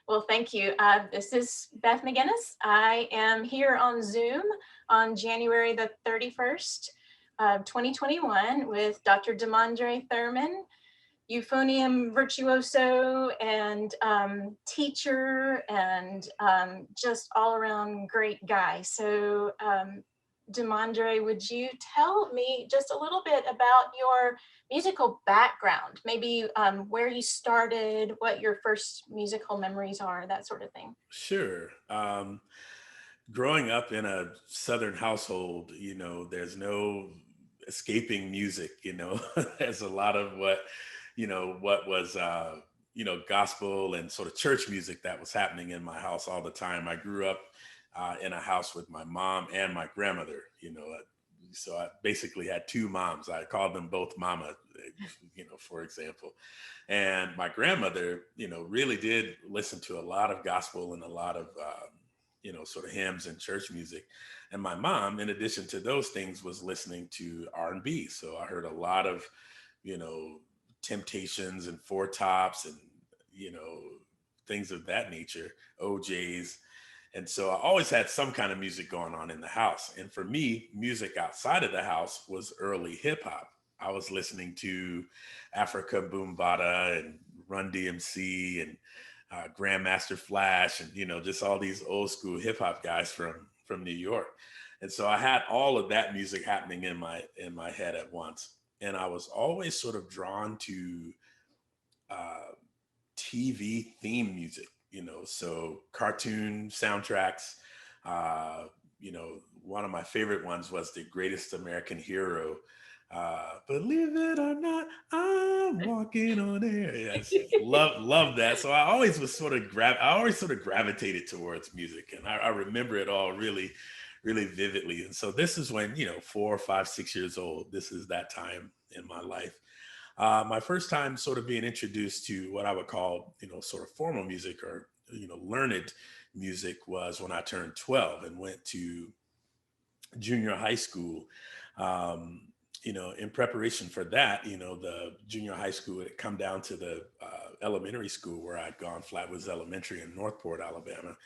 Well, thank you. This is Beth McGinnis. I am here on Zoom on January the 31st, 2021 with Dr. Demondrae Thurman, euphonium virtuoso and teacher and just all around great guy. So Demondrae, would you tell me just a little bit about your musical background? Maybe where you started, what your first musical memories are, that sort of thing. Sure. Growing up in a Southern household, there's no escaping music, there's a lot of what was, gospel and sort of church music that was happening in my house all the time. I grew up in a house with my mom and my grandmother, so I basically had two moms. I called them both mama, for example. And my grandmother, really did listen to a lot of gospel and a lot of, sort of hymns and church music. And my mom, in addition to those things, was listening to R&B. So I heard a lot of, you know, Temptations and Four Tops and, you know, things of that nature, OJs. And so I always had some kind of music going on in the house. And for me, music outside of the house was early hip hop. I was listening to Africa Boombata and Run DMC and Grandmaster Flash and just all these old school hip hop guys from New York. And so I had all of that music happening in my head at once. And I was always sort of drawn to uh, TV theme music, so cartoon soundtracks. One of my favorite ones was The Greatest American Hero. Believe it or not, I'm walking on air. Yes, love that. So I always sort of gravitated towards music, and I remember it all really, really vividly. And so this is when 4, 5, 6 years old. This is that time in my life. My first time sort of being introduced to what I would call, sort of formal music or, learned music was when I turned 12 and went to junior high school. Um, in preparation for that, the junior high school had come down to the elementary school where I'd gone, Flatwoods Elementary in Northport, Alabama,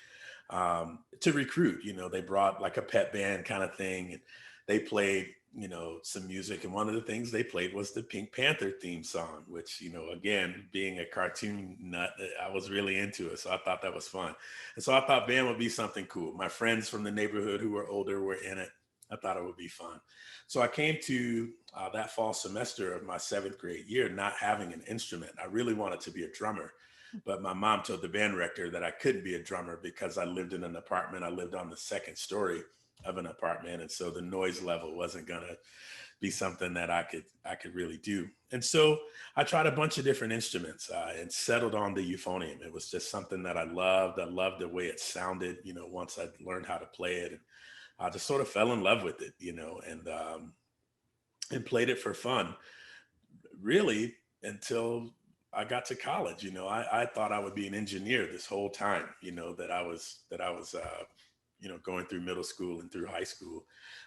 to recruit. They brought like a pep band kind of thing, and they played, some music. And one of the things they played was the Pink Panther theme song, which, again, being a cartoon nut, I was really into it. So I thought that was fun. And so I thought band would be something cool. My friends from the neighborhood who were older were in it. I thought it would be fun. So I came to that fall semester of my seventh grade year not having an instrument. I really wanted to be a drummer. But my mom told the band director that I couldn't be a drummer because I lived in an apartment. I lived on the second story of an apartment. And so the noise level wasn't going to be something that I could really do. And so I tried a bunch of different instruments and settled on the euphonium. It was just something that I loved. I loved the way it sounded, once I learned how to play it. And I just sort of fell in love with it, and played it for fun, really, until I got to college. I thought I would be an engineer this whole time, that I was going through middle school and through high school.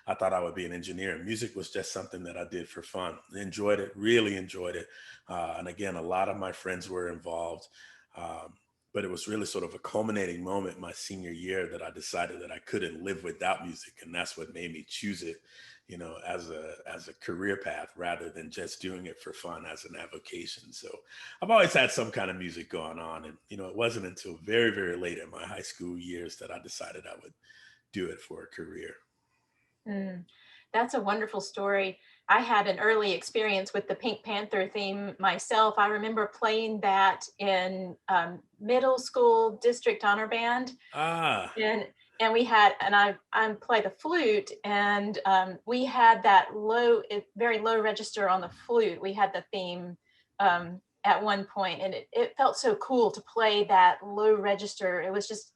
I thought I would be an engineer. Music was just something that I did for fun. Enjoyed it, really enjoyed it. And again, a lot of my friends were involved. Um, but it was really sort of a culminating moment my senior year that I decided that I couldn't live without music. And that's what made me choose it, as a career path rather than just doing it for fun as an avocation. So I've always had some kind of music going on. And, it wasn't until very, very late in my high school years that I decided I would do it for a career. Mm, that's a wonderful story. I had an early experience with the Pink Panther theme myself. I remember playing that in middle school district honor band, Ah, and we had, and I play the flute, and we had that very low register on the flute. We had the theme at one point, and it felt so cool to play that low register.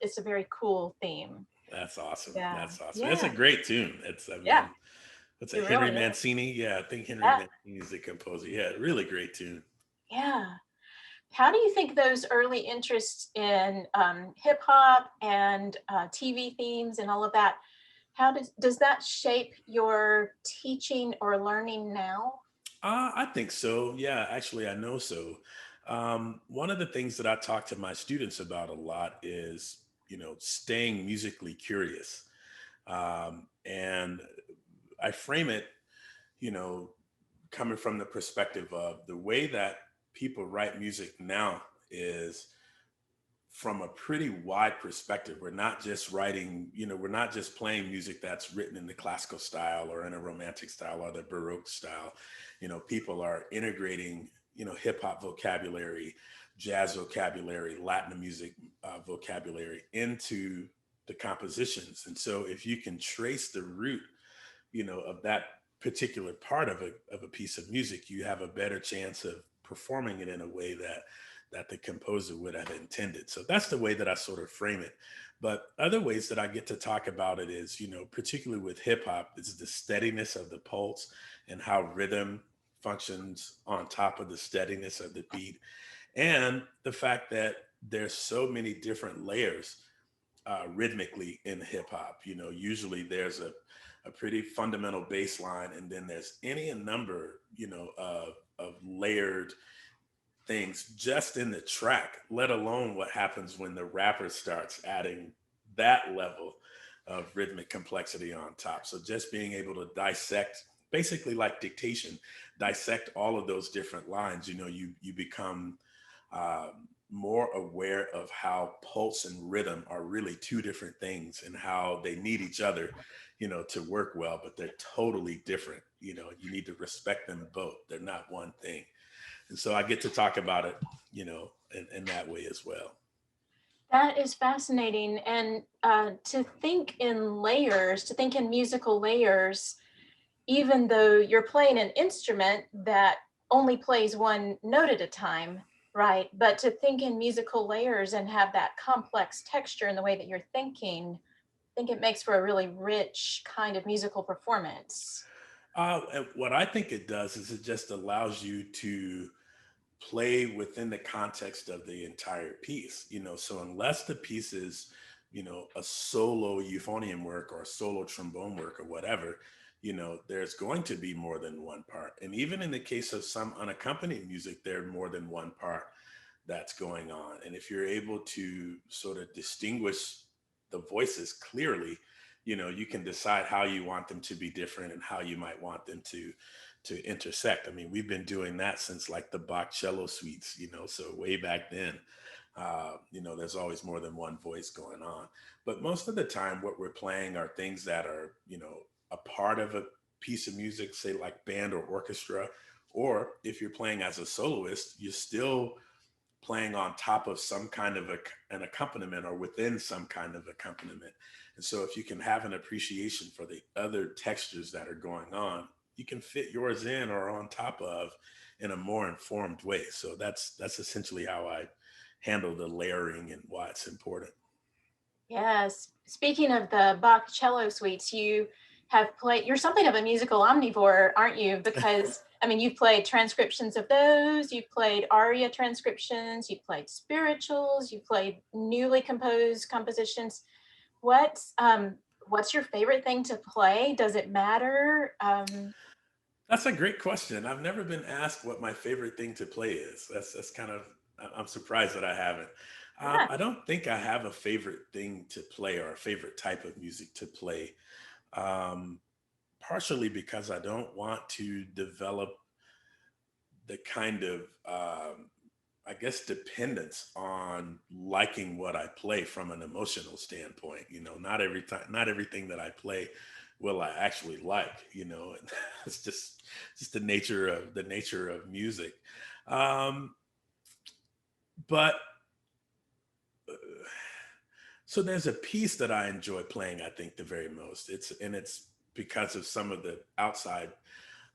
It's a very cool theme. that's awesome. Yeah, That's awesome. It's a yeah, great tune. It's, I yeah. mean, it's a It Henry really is. Mancini. Yeah, I think Henry Yeah, Mancini is the composer. Yeah, really great tune. yeah. How do you think those early interests in hip hop and TV themes and all of that, how does that shape your teaching or learning now? I think so. Yeah, actually, I know so. One of the things that I talk to my students about a lot is, staying musically curious. And I frame it, you know, coming from the perspective of the way that people write music now is from a pretty wide perspective. We're not just writing, we're not just playing music that's written in the classical style or in a romantic style or the Baroque style. People are integrating, hip hop vocabulary, jazz vocabulary, Latin music vocabulary into the compositions. And so if you can trace the root, of that particular part of a piece of music, you have a better chance of performing it in a way that the composer would have intended. So that's the way that I sort of frame it. But other ways that I get to talk about it is, particularly with hip hop, is the steadiness of the pulse and how rhythm functions on top of the steadiness of the beat. And the fact that there's so many different layers rhythmically in hip hop. Usually there's a pretty fundamental bass line, and then there's any number, of layered things just in the track, let alone what happens when the rapper starts adding that level of rhythmic complexity on top. So just being able to dissect, basically like dictation, dissect all of those different lines, you become more aware of how pulse and rhythm are really two different things and how they need each other, to work well, but they're totally different. You need to respect them both. They're not one thing. And so I get to talk about it, in that way as well. That is fascinating. And to think in layers, to think in musical layers, even though you're playing an instrument that only plays one note at a time, right? But to think in musical layers and have that complex texture in the way that you're thinking, I think it makes for a really rich kind of musical performance. And what I think it does is it just allows you to play within the context of the entire piece. So unless the piece is, a solo euphonium work or a solo trombone work or whatever, there's going to be more than one part. And even in the case of some unaccompanied music, there's more than one part that's going on. And if you're able to sort of distinguish the voices clearly, you can decide how you want them to be different and how you might want them to intersect. I mean, we've been doing that since like the Bach cello suites, so way back then. There's always more than one voice going on. But most of the time, what we're playing are things that are, a part of a piece of music, say like band or orchestra. Or if you're playing as a soloist, you're still playing on top of some kind of an accompaniment or within some kind of accompaniment. And so if you can have an appreciation for the other textures that are going on, you can fit yours in or on top of in a more informed way. So that's essentially how I handle the layering and why it's important. Yes. Speaking of the Bach cello suites, you have played, you're something of a musical omnivore, aren't you? Because, I mean, you've played transcriptions of those, you've played aria transcriptions, you've played spirituals, you've played newly composed compositions. What's your favorite thing to play? Does it matter? That's a great question. I've never been asked what my favorite thing to play is. That's kind of, I'm surprised that I haven't. Yeah. I don't think I have a favorite thing to play or a favorite type of music to play. Um, Partially because I don't want to develop the kind of, I guess, dependence on liking what I play from an emotional standpoint. Not every time, not everything that I play will I actually like. And it's just the nature of music. Um, but so there's a piece that I enjoy playing, I think, the very most. It's because of some of the outside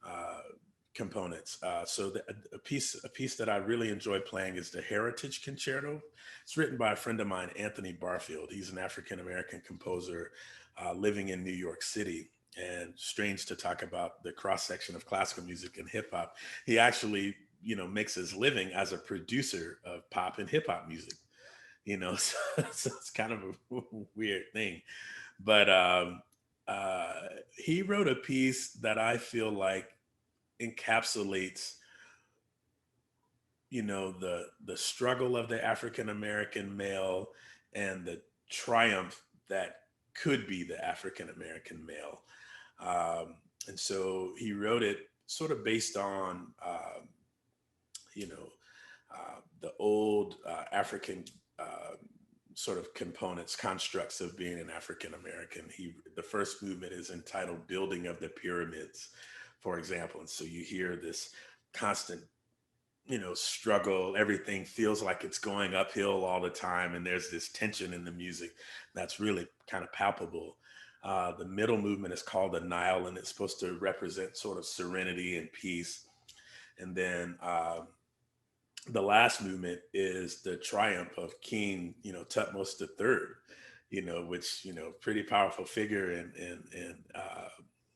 uh, components. A piece that I really enjoy playing is the Heritage Concerto. It's written by a friend of mine, Anthony Barfield. He's an African American composer living in New York City. And strange to talk about the cross section of classical music and hip hop. He actually, makes his living as a producer of pop and hip hop music. So, so it's kind of a weird thing. But uh, he wrote a piece that I feel like encapsulates the struggle of the African American male and the triumph that could be the African American male. Um, and so he wrote it sort of based on, you know, the old African uh, sort of components, constructs of being an African American. The first movement is entitled "Building of the Pyramids," for example, and so you hear this constant, struggle. Everything feels like it's going uphill all the time, and there's this tension in the music that's really kind of palpable. The middle movement is called the Nile, and it's supposed to represent sort of serenity and peace. And then the last movement is the triumph of King, Tutmosis III, which, pretty powerful figure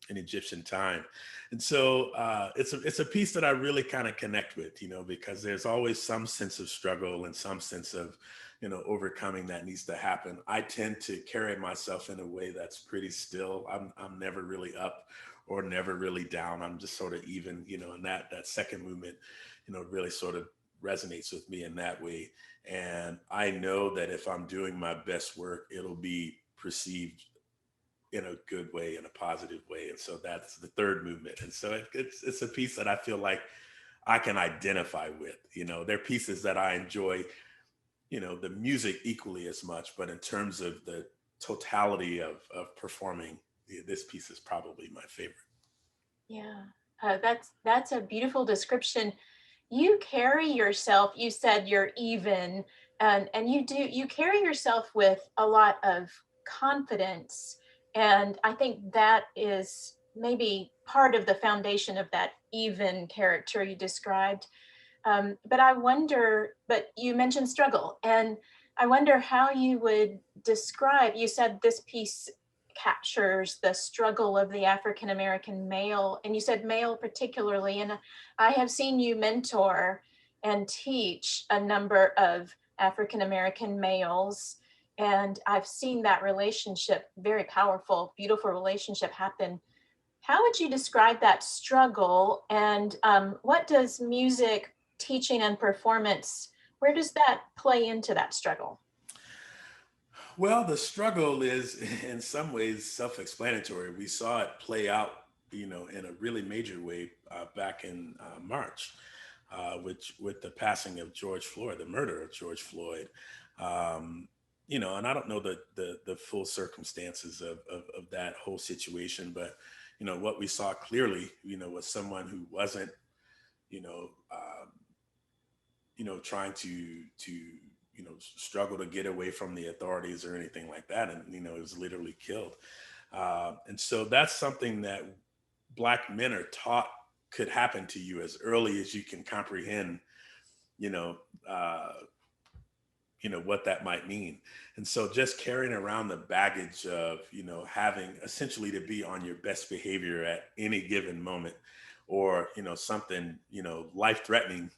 in Egyptian time. And so it's a piece that I really kind of connect with, because there's always some sense of struggle and some sense of, overcoming that needs to happen. I tend to carry myself in a way that's pretty still. I'm never really up or never really down. I'm just sort of even, and that second movement, really sort of resonates with me in that way. And I know that if I'm doing my best work, it'll be perceived in a good way, in a positive way. And so that's the third movement. And so it's a piece that I feel like I can identify with. They're pieces that I enjoy, the music equally as much, but in terms of the totality of performing, this piece is probably my favorite. Yeah, that's a beautiful description. You carry yourself, you said you're even, and you carry yourself with a lot of confidence. And I think that is maybe part of the foundation of that even character you described. But I wonder, but you mentioned struggle, and I wonder how you would describe, you said this piece captures the struggle of the African American male, and you said male particularly, and I have seen you mentor and teach a number of African American males, and I've seen that relationship, very powerful, beautiful relationship happen. How would you describe that struggle, and what does music teaching and performance, where does that play into that struggle? Well, the struggle is in some ways self-explanatory. We saw it play out, in a really major way back in March, which with the passing of George Floyd, the murder of George Floyd. Um, and I don't know the full circumstances of that whole situation, but what we saw clearly, was someone who wasn't, you know, um, trying to struggle to get away from the authorities or anything like that, and it was literally killed. And so that's something that Black men are taught could happen to you as early as you can comprehend, you know, uh, what that might mean. And so just carrying around the baggage of, having essentially to be on your best behavior at any given moment, or, something, life threatening,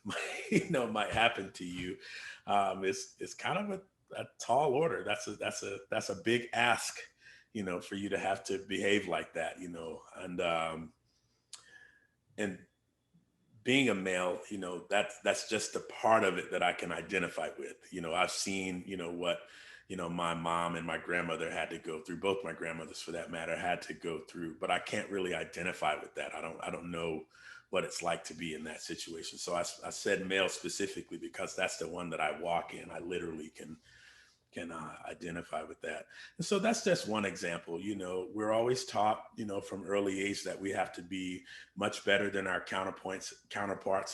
might happen to you. It's kind of a tall order. That's a big ask, for you to have to behave like that, and being a male, that's just a part of it that I can identify with. I've seen, what, my mom and my grandmother had to go through, both my grandmothers for that matter, had to go through, but I can't really identify with that. I don't know what it's like to be in that situation. So I said male specifically because that's the one that I walk in. I literally can identify with that. And so that's just one example. We're always taught, from early age that we have to be much better than our counterparts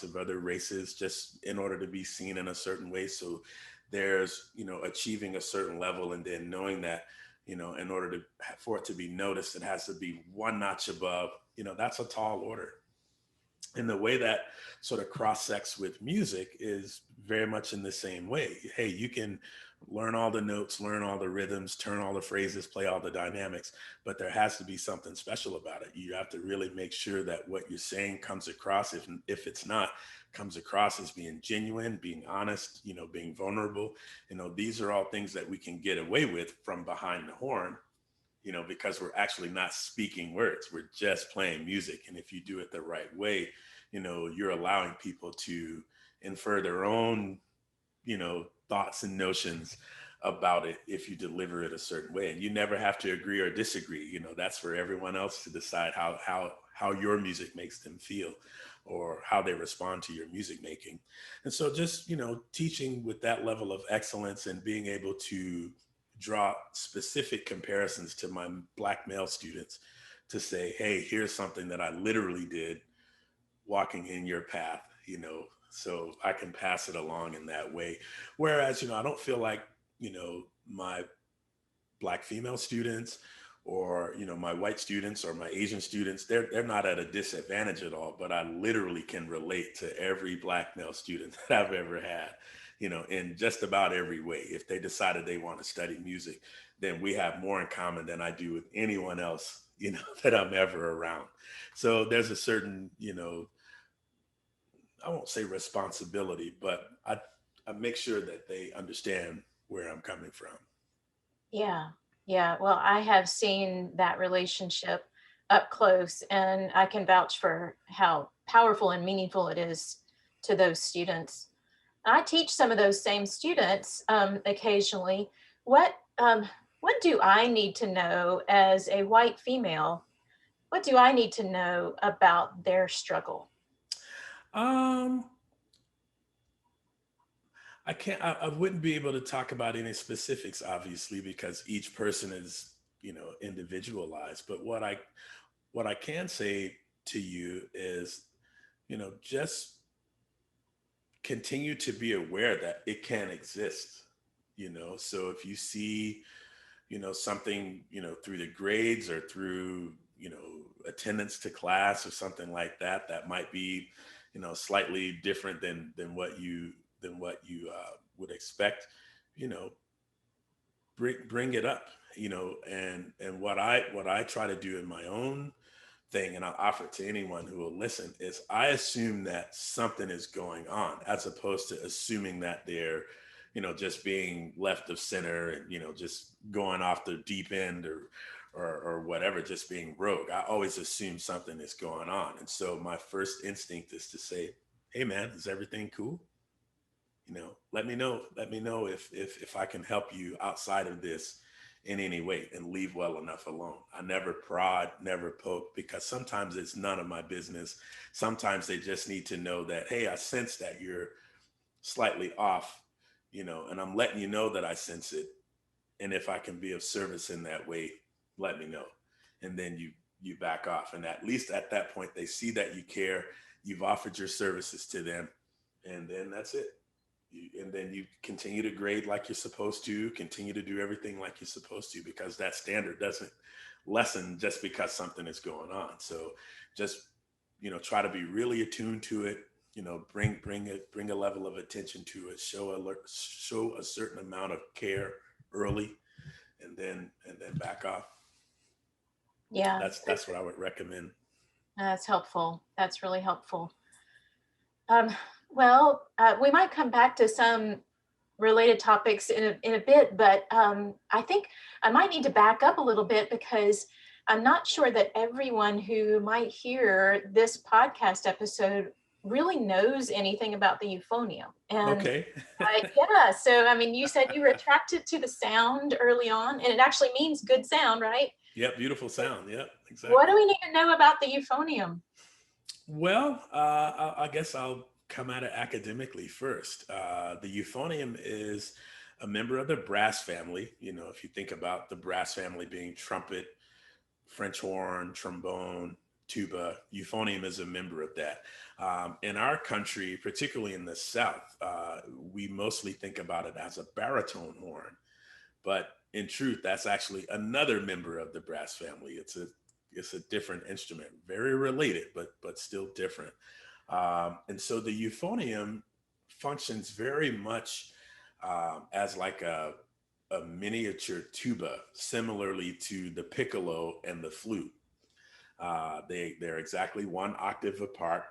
of other races, just in order to be seen in a certain way. So there's, achieving a certain level, and then knowing that, in order for it to be noticed, it has to be one notch above. That's a tall order. And the way that sort of cross-sects with music is very much in the same way. Hey, you can learn all the notes, learn all the rhythms, turn all the phrases, play all the dynamics, but there has to be something special about it. You have to really make sure that what you're saying comes across, if it's not, comes across as being genuine, being honest, being vulnerable. These are all things that we can get away with from behind the horn, because we're actually not speaking words. We're just playing music. And if you do it the right way, you're allowing people to infer their own, thoughts and notions about it if you deliver it a certain way. And you never have to agree or disagree. That's for everyone else to decide how your music makes them feel or how they respond to your music making. And so just, teaching with that level of excellence and being able to draw specific comparisons to my Black male students to say, hey, here's something that I literally did walking in your path, so I can pass it along in that way. Whereas, I don't feel like, my Black female students or, my white students or my Asian students, they're not at a disadvantage at all, but I literally can relate to every Black male student that I've ever had, in just about every way. If they decided they want to study music, then we have more in common than I do with anyone else, that I'm ever around. So there's a certain, I won't say responsibility, but I make sure that they understand where I'm coming from. Yeah. Yeah. Well, I have seen that relationship up close, and I can vouch for how powerful and meaningful it is to those students. I teach some of those same students occasionally. What what do I need to know as a white female? What do I need to know about their struggle? Um, I wouldn't be able to talk about any specifics, obviously, because each person is, individualized. But what I can say to you is, just continue to be aware that it can exist. So if you see, something, through the grades or through, attendance to class or something like that, that might be, slightly different than what you would expect, you know, bring it up, and what I try to do in my own thing, and I'll offer it to anyone who will listen, is I assume that something is going on as opposed to assuming that they're, just being left of center and, just going off the deep end or whatever, just being rogue. I always assume something is going on. And so my first instinct is to say, hey man, is everything cool? Let me know if I can help you outside of this in any way, and leave well enough alone. I never prod, never poke, because sometimes it's none of my business. Sometimes they just need to know that, hey, I sense that you're slightly off, and I'm letting you know that I sense it. And if I can be of service in that way, let me know. And then you back off. And at least at that point, they see that you care, you've offered your services to them, and then that's it. And then you continue to grade like you're supposed to, continue to do everything like you're supposed to, because that standard doesn't lessen just because something is going on. So just, try to be really attuned to it, bring a level of attention to it, show a certain amount of care early, and then back off. Yeah, That's what I would recommend. that's helpful. That's really helpful. Um, well, we might come back to some related topics in a bit, but I think I might need to back up a little bit because I'm not sure that everyone who might hear this podcast episode really knows anything about the euphonium. And Okay. yeah, so I mean, you said you were attracted to the sound early on, and it actually means good sound, right? Yep, beautiful sound. Yep, What do exactly. we need to know about the euphonium? Well, I guess I'll come at it academically first. The euphonium is a member of the brass family. If you think about the brass family being trumpet, French horn, trombone, tuba, euphonium is a member of that. In our country, particularly in the South, we mostly think about it as a baritone horn, but in truth, that's actually another member of the brass family. It's a different instrument, very related, but still different. And so the euphonium functions very much as like a miniature tuba, similarly to the piccolo and the flute. They're exactly one octave apart,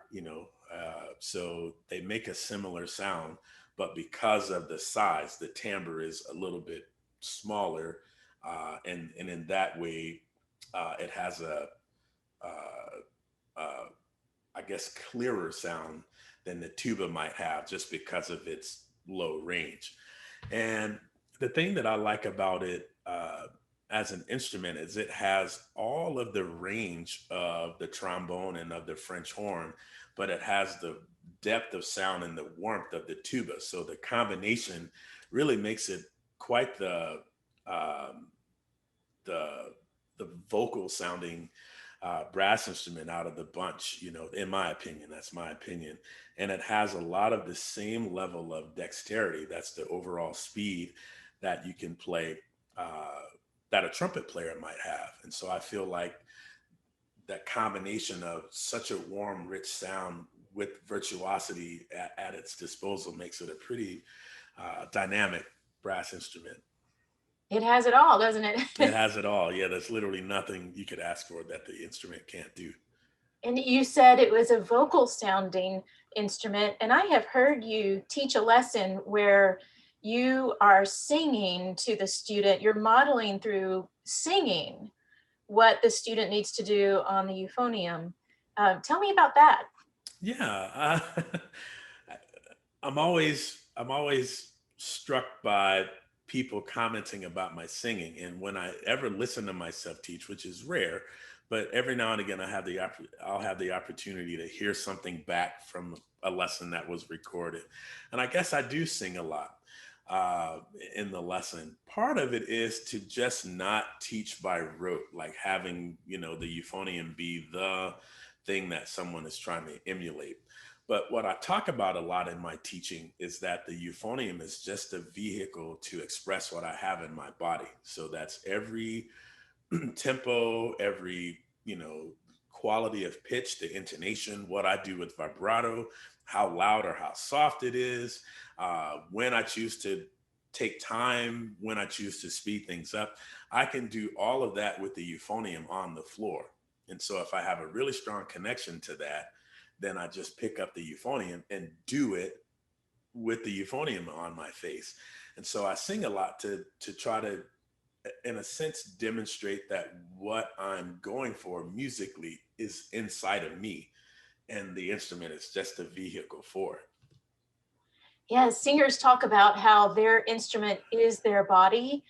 so they make a similar sound, but because of the size, the timbre is a little bit smaller, and in that way, it has a uh, I guess, clearer sound than the tuba might have, just because of its low range. And the thing that I like about it as an instrument is it has all of the range of the trombone and of the French horn, but it has the depth of sound and the warmth of the tuba. So the combination really makes it quite um, the the vocal sounding brass instrument out of the bunch. In my opinion, that's my opinion. And it has a lot of the same level of dexterity. That's the overall speed that you can play, uh, that a trumpet player might have. And so I feel like that combination of such a warm, rich sound with virtuosity at its disposal makes it a pretty dynamic brass instrument. It has it all, doesn't it? It has it all. Yeah, there's literally nothing you could ask for that the instrument can't do. And you said it was a vocal sounding instrument. And I have heard you teach a lesson where you are singing to the student, you're modeling through singing what the student needs to do on the euphonium. Tell me about that. Yeah, I'm always struck by people commenting about my singing, and when I ever listen to myself teach, which is rare, but every now and again I'll have the opportunity to hear something back from a lesson that was recorded, and I guess I do sing a lot uh, in the lesson. Part of it is to just not teach by rote, like having the euphonium be the thing that someone is trying to emulate. But what I talk about a lot in my teaching is that the euphonium is just a vehicle to express what I have in my body. So that's every tempo, every, quality of pitch, the intonation, what I do with vibrato, how loud or how soft it is, when I choose to take time, when I choose to speed things up. I can do all of that with the euphonium on the floor. And so if I have a really strong connection to that, then I just pick up the euphonium and do it with the euphonium on my face. And so I sing a lot to try to, in a sense, demonstrate that what I'm going for musically is inside of me, and the instrument is just a vehicle for it. Yeah, singers talk about how their instrument is their body,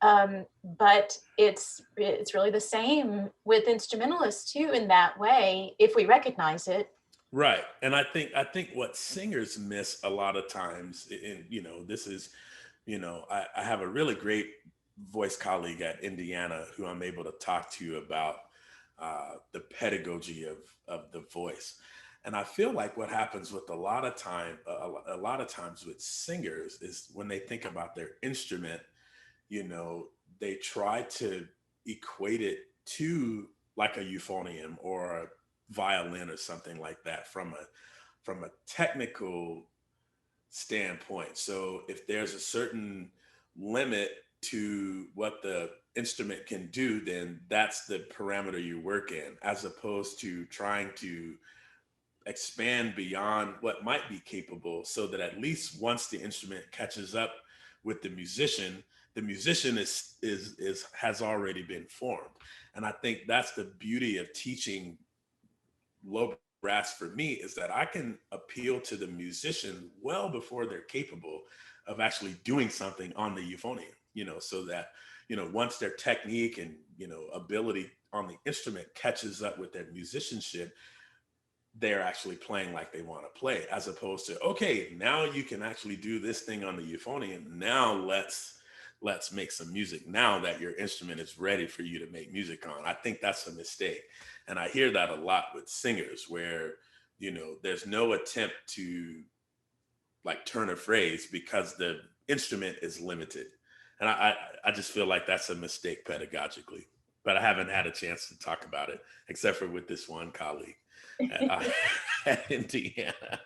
but it's really the same with instrumentalists too in that way if we recognize it. Right. And I think what singers miss a lot of times, and this is, I have a really great voice colleague at Indiana who I'm able to talk to about the pedagogy of the voice. And I feel like what happens with a lot of times with singers is when they think about their instrument, you know, they try to equate it to like a euphonium or a violin or something like that from a technical standpoint. So if there's a certain limit to what the instrument can do, then that's the parameter you work in, as opposed to trying to expand beyond what might be capable, so that at least once the instrument catches up with the musician is has already been formed. And I think that's the beauty of teaching low brass for me, is that I can appeal to the musician well before they're capable of actually doing something on the euphonium, so that, once their technique and, ability on the instrument catches up with their musicianship, they're actually playing like they want to play, as opposed to, okay, now you can actually do this thing on the euphonium. Now let's make some music now that your instrument is ready for you to make music on. I think that's a mistake. And I hear that a lot with singers where, there's no attempt to like turn a phrase because the instrument is limited. And I just feel like that's a mistake pedagogically. But I haven't had a chance to talk about it except for with this one colleague at, at Indiana.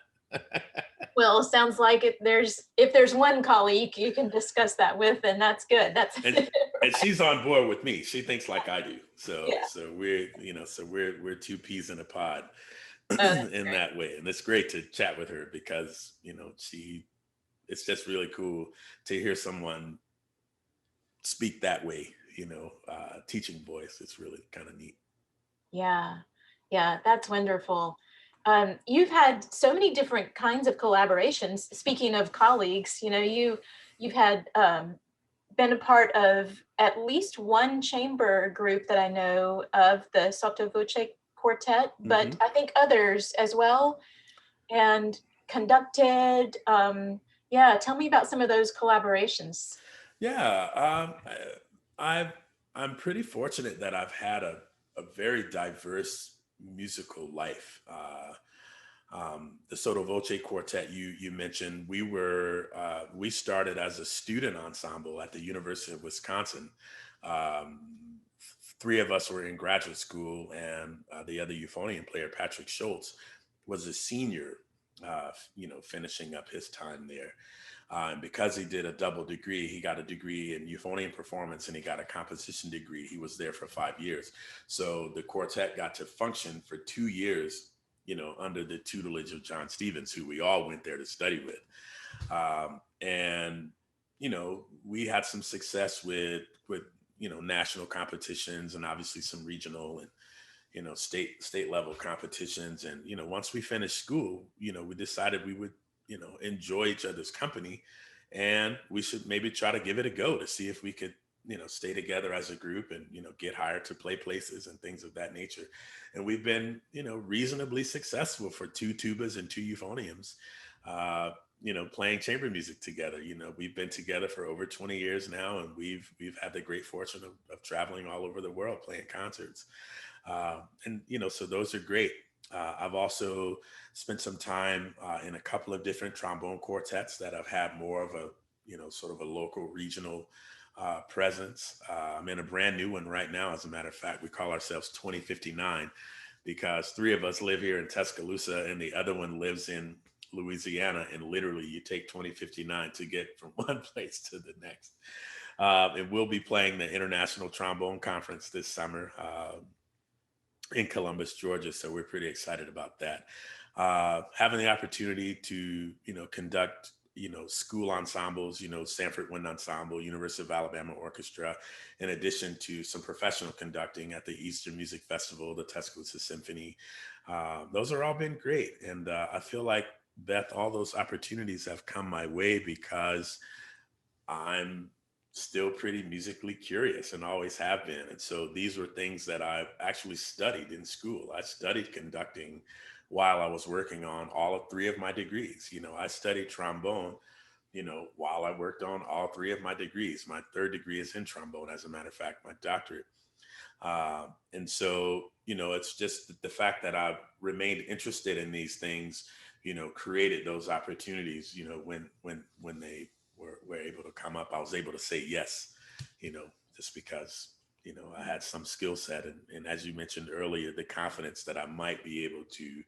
Well, sounds like if there's one colleague you can discuss that with, then that's good. That's and and she's on board with me. She thinks like I do. So yeah. so we're two peas in a pod That's in great. that way. And it's great to chat with her because, she it's just really cool to hear someone speak that way, teaching voice. It's really kind of neat. Yeah, yeah, that's wonderful. You've had so many different kinds of collaborations. Speaking of colleagues, you've had been a part of at least one chamber group that I know of, the Sotto Voce Quartet, but Hmm. I think others as well, and conducted. Yeah, tell me about some of those collaborations. Yeah, I've I'm pretty fortunate that I've had a very diverse musical life. The Sotto Voce Quartet you mentioned, we started as a student ensemble at the University of Wisconsin. Three of us were in graduate school, and the other euphonium player, Patrick Schultz, was a senior. Finishing up his time there. And because he did a double degree, he got a degree in euphonium performance and he got a composition degree. He was there for 5 years. So the quartet got to function for 2 years, under the tutelage of John Stevens, who we all went there to study with. And we had some success with national competitions and obviously some regional and state level competitions. And once we finished school, we decided we would enjoy each other's company, and we should maybe try to give it a go to see if we could stay together as a group and get hired to play places and things of that nature. And we've been reasonably successful for two tubas and two euphoniums, playing chamber music together. We've been together for over 20 years now, and we've had the great fortune of traveling all over the world playing concerts. And so those are great. I've also spent some time in a couple of different trombone quartets that have had more of a, sort of a local regional presence. I'm in a brand new one right now. As a matter of fact, we call ourselves 2059 because three of us live here in Tuscaloosa and the other one lives in Louisiana. And literally, you take 2059 to get from one place to the next. And we'll be playing the International Trombone Conference this summer. In Columbus, Georgia. So we're pretty excited about that. Having the opportunity to, conduct, school ensembles, Sanford Wind Ensemble, University of Alabama Orchestra, in addition to some professional conducting at the Eastern Music Festival, the Tuscaloosa Symphony. Those are all been great. And I feel like, Beth, all those opportunities have come my way because I'm still pretty musically curious and always have been. And so these were things that I actually studied in school. I studied conducting while I was working on all of three of my degrees. I studied trombone, while I worked on all three of my degrees. My third degree is in trombone, as a matter of fact, my doctorate. And so, it's just the fact that I've remained interested in these things, created those opportunities, when they were able to come up, I was able to say yes, just because, I had some skill set. And as you mentioned earlier, the confidence that I might be able to,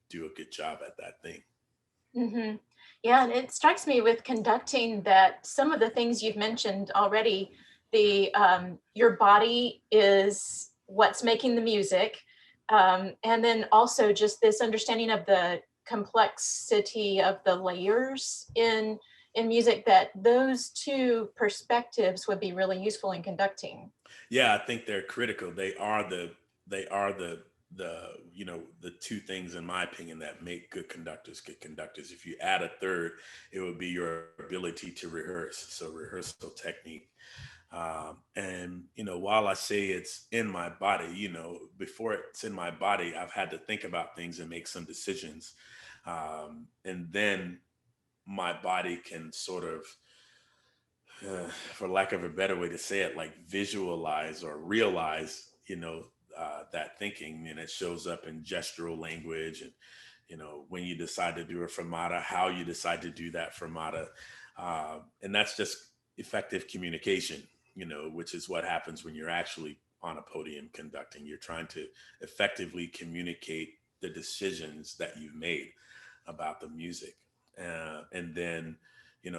do a good job at that thing. Hmm. Yeah, and it strikes me with conducting that some of the things you've mentioned already, the your body is what's making the music, and then also just this understanding of the complexity of the layers in music. That those two perspectives would be really useful in conducting. Yeah, I think they're critical. They are the two things, in my opinion, that make good conductors good conductors. If you add a third, it would be your ability to rehearse. So rehearsal technique. And while I say it's in my body, before it's in my body, I've had to think about things and make some decisions. And then my body can sort of, for lack of a better way to say it, like visualize or realize, that thinking, and it shows up in gestural language, and when you decide to do a fermata, how you decide to do that fermata, and that's just effective communication, which is what happens when you're actually on a podium conducting. You're trying to effectively communicate the decisions that you've made about the music, and then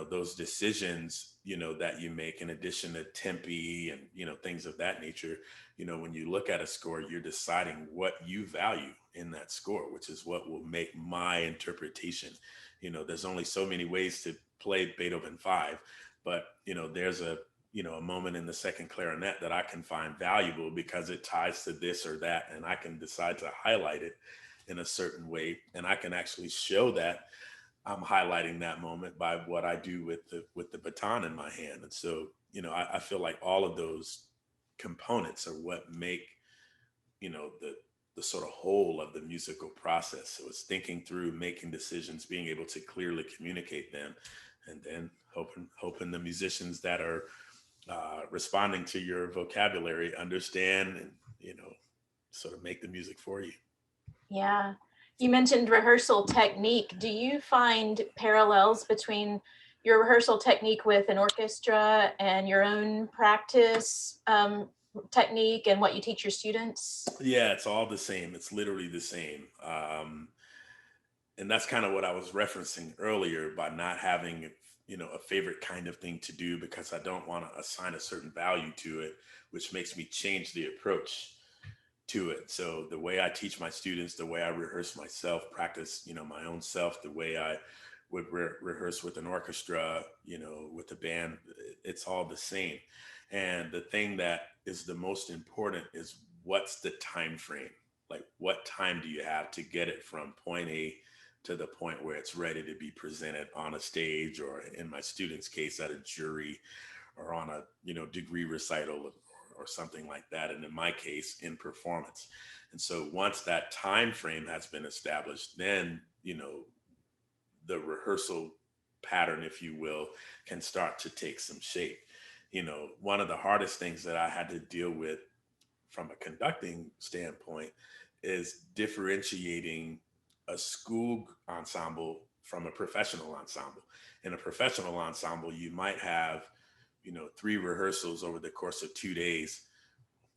those decisions that you make, in addition to tempi and things of that nature, when you look at a score, you're deciding what you value in that score, which is what will make my interpretation. There's only so many ways to play Beethoven 5, but there's a moment in the second clarinet that I can find valuable because it ties to this or that, and I can decide to highlight it in a certain way. And I can actually show that I'm highlighting that moment by what I do with the baton in my hand. And so, I feel like all of those components are what make, the sort of whole of the musical process. So it's thinking through, making decisions, being able to clearly communicate them, and then hoping the musicians that are responding to your vocabulary understand and, sort of make the music for you. Yeah. You mentioned rehearsal technique. Do you find parallels between your rehearsal technique with an orchestra and your own practice technique and what you teach your students? Yeah, it's all the same. It's literally the same. And that's kind of what I was referencing earlier by not having, a favorite kind of thing to do, because I don't want to assign a certain value to it, which makes me change the approach to it. So the way I teach my students, the way I rehearse myself, practice, my own self, the way I would rehearse with an orchestra, with a band, it's all the same. And the thing that is the most important is, what's the time frame? Like, what time do you have to get it from point A to the point where it's ready to be presented on a stage, or in my students' case, at a jury, or on a degree recital, or something like that, and in my case, in performance. And so once that time frame has been established, then the rehearsal pattern, if you will, can start to take some shape. One of the hardest things that I had to deal with from a conducting standpoint is differentiating a school ensemble from a professional ensemble. In a professional ensemble, you might have, 3 rehearsals over the course of 2 days,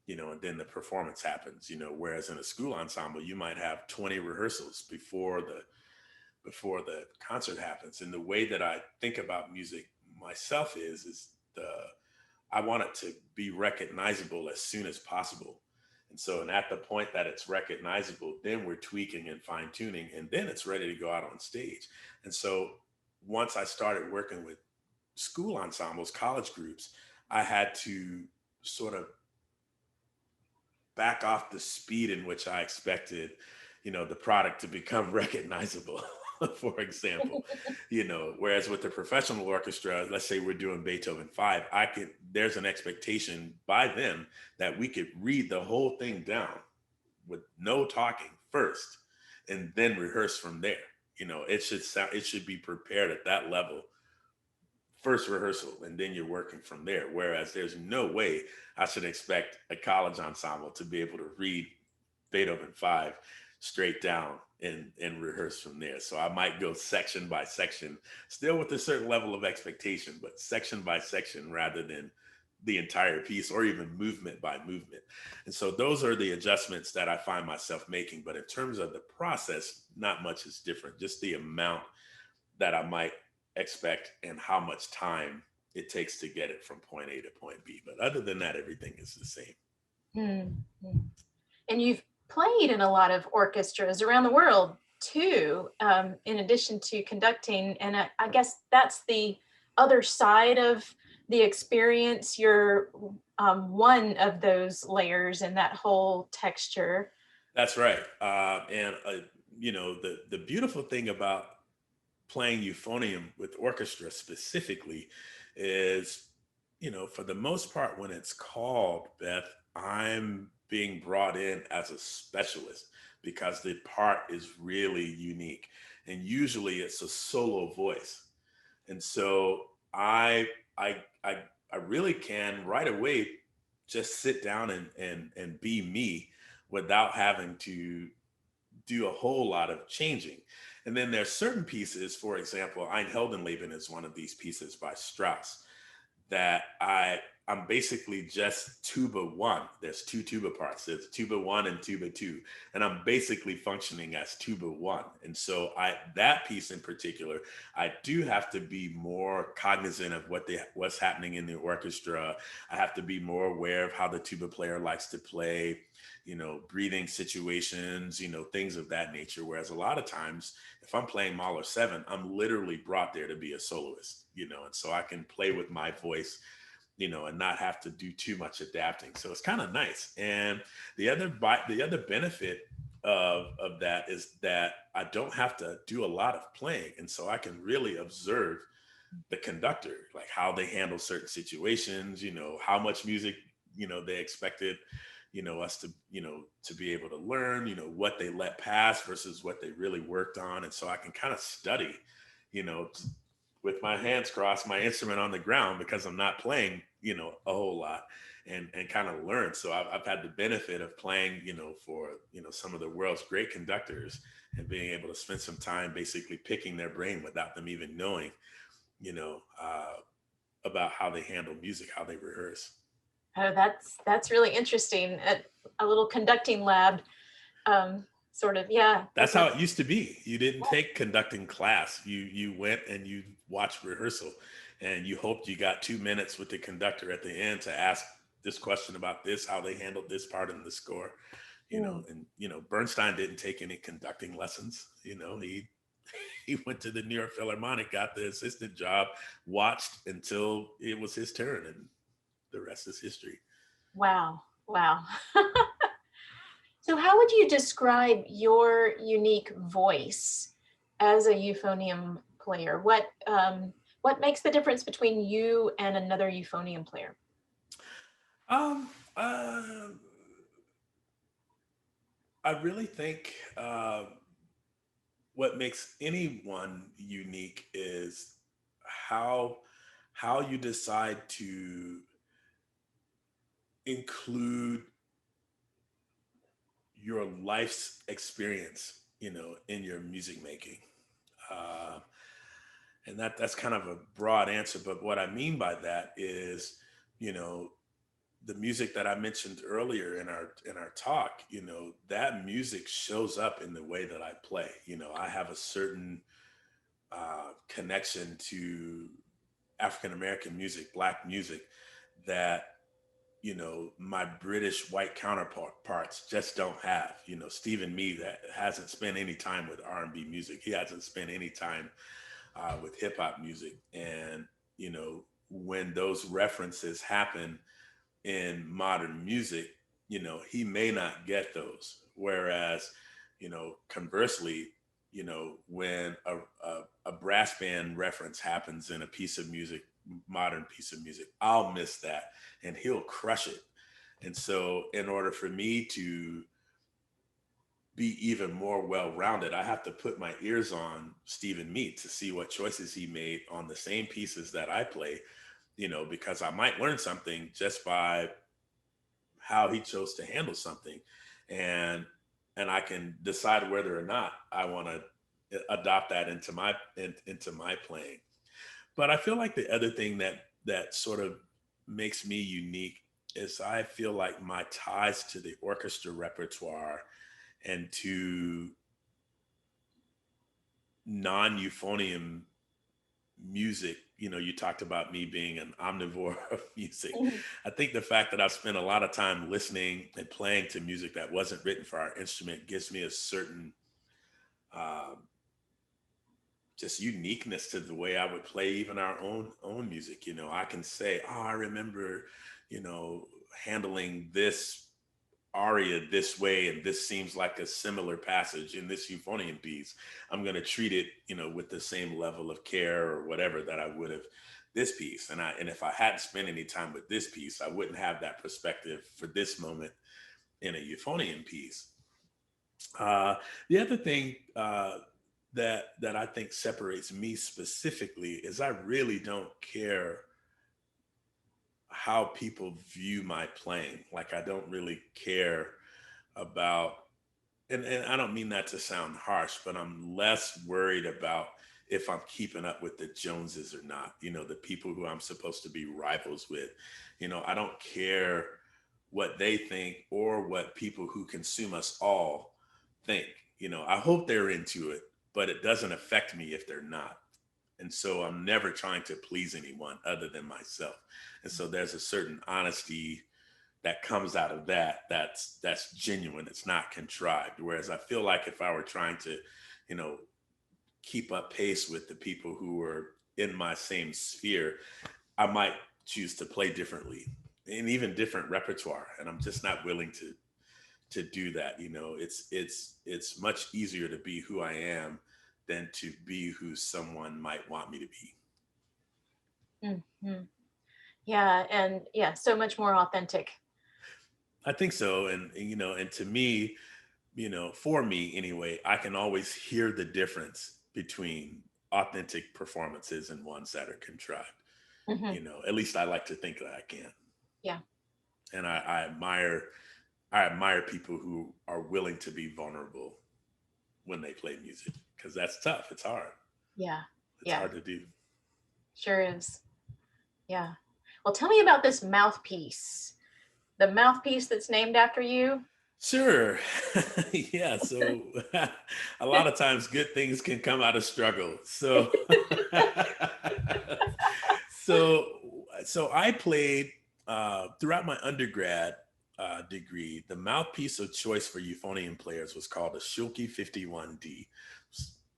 and then the performance happens, whereas in a school ensemble, you might have 20 rehearsals before the concert happens. And the way that I think about music myself is the I want it to be recognizable as soon as possible. And at the point that it's recognizable, then we're tweaking and fine tuning, and then it's ready to go out on stage. And so once I started working with school ensembles, college groups, I had to sort of back off the speed in which I expected, the product to become recognizable, for example. Whereas with the professional orchestra, let's say we're doing Beethoven 5, there's an expectation by them that we could read the whole thing down with no talking first, and then rehearse from there. It should be prepared at that level, first rehearsal, and then you're working from there. Whereas there's no way I should expect a college ensemble to be able to read Beethoven 5 straight down and rehearse from there. So I might go section by section, still with a certain level of expectation, but section by section rather than the entire piece, or even movement by movement. And so those are the adjustments that I find myself making. But in terms of the process, not much is different, just the amount that I might expect and how much time it takes to get it from point A to point B. But other than that, everything is the same. Mm-hmm. And you've played in a lot of orchestras around the world too, in addition to conducting. And I guess that's the other side of the experience. You're one of those layers in that whole texture. That's right. And the beautiful thing about playing euphonium with orchestra specifically is, for the most part, when it's called, Beth, I'm being brought in as a specialist, because the part is really unique. And usually it's a solo voice. And so I I I really can right away just sit down and be me, without having to do a whole lot of changing. And then there's certain pieces, for example, Ein Heldenleben is one of these pieces by Strauss, that I'm basically just tuba one. There's two tuba parts. There's tuba one and tuba two, and I'm basically functioning as tuba one. And so that piece in particular, I do have to be more cognizant of what's happening in the orchestra. I have to be more aware of how the tuba player likes to play, breathing situations, things of that nature. Whereas a lot of times, if I'm playing Mahler 7, I'm literally brought there to be a soloist, and so I can play with my voice, and not have to do too much adapting. So it's kind of nice. And the other benefit of that is that I don't have to do a lot of playing, and so I can really observe the conductor, like how they handle certain situations, how much music, they expected, us to, to be able to learn, what they let pass versus what they really worked on. And so I can kind of study, you know, with my hands crossed, my instrument on the ground because I'm not playing, a whole lot and kind of learn. So I've had the benefit of playing, for, some of the world's great conductors and being able to spend some time basically picking their brain without them even knowing, you know, uh, about how they handle music, how they rehearse. Oh, that's really interesting. A little conducting lab, sort of. Yeah, That's how it used to be. You didn't take conducting class. You went and you watched rehearsal, and you hoped you got 2 minutes with the conductor at the end to ask this question about this, how they handled this part in the score. mm, And Bernstein didn't take any conducting lessons. He went to the New York Philharmonic, got the assistant job, watched until it was his turn, and the rest is history. wow, wow. So, how would you describe your unique voice as a euphonium player? What makes the difference between you and another euphonium player? Um, uh, I really think what makes anyone unique is how how you decide to include your life's experience, in your music making. Uh, and that's kind of a broad answer, but what I mean by that is, you know, the music that I mentioned earlier in our talk, that music shows up in the way that I play. I have a certain connection to African American music, Black music, that my British white counterparts just don't have. Stephen Me that hasn't spent any time with R&B music. He hasn't spent any time with hip hop music, and when those references happen in modern music, he may not get those. Whereas, conversely, when a brass band reference happens in a piece of music, modern piece of music, I'll miss that and he'll crush it. And so, in order for me to be even more well rounded, I have to put my ears on Stephen Mead to see what choices he made on the same pieces that I play, because I might learn something just by how he chose to handle something, and I can decide whether or not I want to adopt that into my playing. But I feel like the other thing that sort of makes me unique is I feel like my ties to the orchestra repertoire and to non-euphonium music. You talked about me being an omnivore of music. Mhm. I think the fact that I've spent a lot of time listening and playing to music that wasn't written for our instrument gives me a certain um, just uniqueness to the way I would play even our own music. I can say, oh, I remember, handling this aria this way, and this seems like a similar passage in this euphonium piece. I'm going to treat it, with the same level of care or whatever that I would have this piece. And if I hadn't spent any time with this piece, I wouldn't have that perspective for this moment in a euphonium piece. uh, the other thing that I think separates me specifically is I really don't care how people view my playing. Like, I don't really care about, and I don't mean that to sound harsh, but I'm less worried about if I'm keeping up with the Joneses or not, the people who I'm supposed to be rivals with. I don't care what they think or what people who consume us all think. I hope they're into it, but it doesn't affect me if they're not. And so I'm never trying to please anyone other than myself. And so there's a certain honesty that comes out of that's genuine. It's not contrived. Whereas I feel like if I were trying to, you know, keep up pace with the people who are in my same sphere, I might choose to play differently and even different repertoire. And I'm just not willing to do that. It's much easier to be who I am than to be who someone might want me to be. Mhm. Yeah, and yeah, so much more authentic. I think so. And to me, for me anyway, I can always hear the difference between authentic performances and ones that are contrived. Hmm. At least I like to think that I can. Yeah, And I admire people who are willing to be vulnerable when they play music, because that's tough. It's hard. yeah, It's yeah, hard to do. sure is. Yeah. Well, tell me about this mouthpiece. The mouthpiece that's named after you. Sure. Yeah. So a lot of times good things can come out of struggle. So so I played throughout my undergrad degree. The mouthpiece of choice for euphonium players was called a Schulke 51D.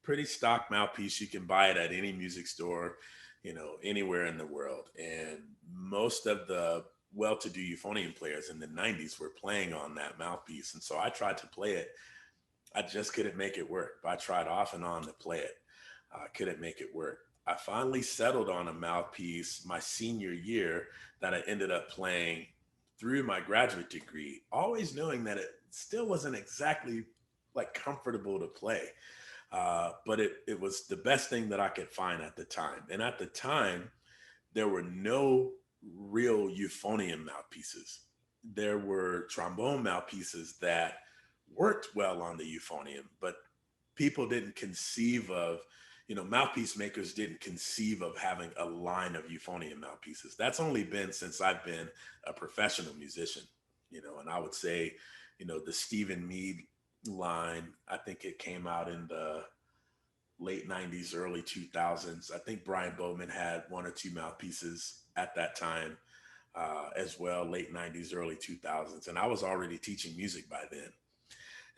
Pretty stock mouthpiece. You can buy it at any music store, anywhere in the world. And most of the well-to-do euphonium players in the 90s were playing on that mouthpiece. And so I tried to play it. I just couldn't make it work. I tried off and on to play it. I couldn't make it work. I finally settled on a mouthpiece my senior year that I ended up playing through my graduate degree, always knowing that it still wasn't exactly like comfortable to play. But it was the best thing that I could find at the time. And at the time, there were no real euphonium mouthpieces. There were trombone mouthpieces that worked well on the euphonium, but people didn't conceive of, mouthpiece makers didn't conceive of having a line of euphonium mouthpieces. That's only been since I've been a professional musician, and I would say, the Stephen Mead line, I think it came out in the late 90s, early 2000s. I think Brian Bowman had one or two mouthpieces at that time as well, late 90s, early 2000s. And I was already teaching music by then.